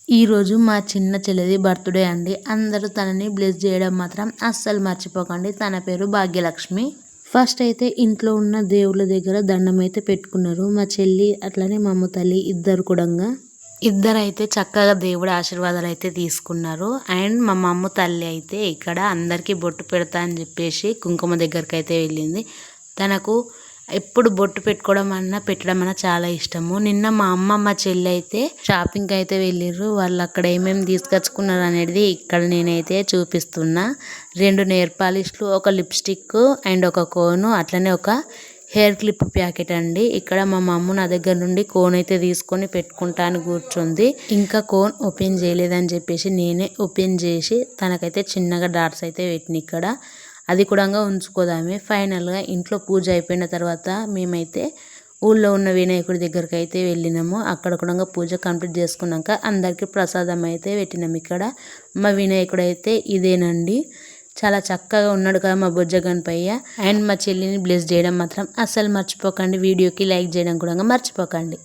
ఈరోజు మా చిన్న చెల్లిది బర్త్డే అండి. అందరూ తనని బ్లెస్ చేయడం మాత్రం అస్సలు మర్చిపోకండి. తన పేరు భాగ్యలక్ష్మి. ఫస్ట్ అయితే ఇంట్లో ఉన్న దేవుళ్ళ దగ్గర దండం అయితే పెట్టుకున్నారు. మా చెల్లి అట్లనే మా అమ్మ తల్లి ఇద్దరు కూడా. ఇద్దరైతే చక్కగా దేవుడి ఆశీర్వాదాలు అయితే తీసుకున్నారు. అండ్ మా అమ్మ తల్లి అయితే ఇక్కడ అందరికీ బొట్టు పెడతా అని చెప్పేసి కుంకుమ దగ్గరికి అయితే వెళ్ళింది. తనకు ఎప్పుడు బొట్టు పెట్టుకోవడం అన్నా పెట్టడం అన్నా చాలా ఇష్టము. నిన్న మా అమ్మ మా చెల్లి అయితే షాపింగ్కి అయితే వెళ్ళిర్రు. వాళ్ళు అక్కడ ఏమేమి తీసుకొచ్చుకున్నారు అనేది ఇక్కడ నేనైతే చూపిస్తున్నా. 2 నెయిల్ పాలిష్లు, ఒక లిప్స్టిక్ అండ్ ఒక కోను, అట్లనే ఒక హెయిర్ క్లిప్ ప్యాకెట్ అండి. ఇక్కడ మా మమ్మ నా దగ్గర నుండి కోన్ అయితే తీసుకొని పెట్టుకుంటాను కూర్చుంది. ఇంకా కోన్ ఓపెన్ చేయలేదని చెప్పేసి నేనే ఓపెన్ చేసి తనకైతే చిన్నగా డాట్స్ అయితే పెట్టిన. ఇక్కడ అది కూడా ఉంచుకోదామే. ఫైనల్గా ఇంట్లో పూజ అయిపోయిన తర్వాత మేమైతే ఊళ్ళో ఉన్న వినాయకుడి దగ్గరికి అయితే వెళ్ళినాము. అక్కడ కూడా పూజ కంప్లీట్ చేసుకున్నాక అందరికీ ప్రసాదం అయితే పెట్టినాము. ఇక్కడ మా వినాయకుడు అయితే ఇదేనండి. చాలా చక్కగా ఉన్నాడు కదా మా బొజ్జ గణపయ్య. అండ్ మా చెల్లిని బ్లెస్ చేయడం మాత్రం అస్సలు మర్చిపోకండి. వీడియోకి లైక్ చేయడం కూడా మర్చిపోకండి.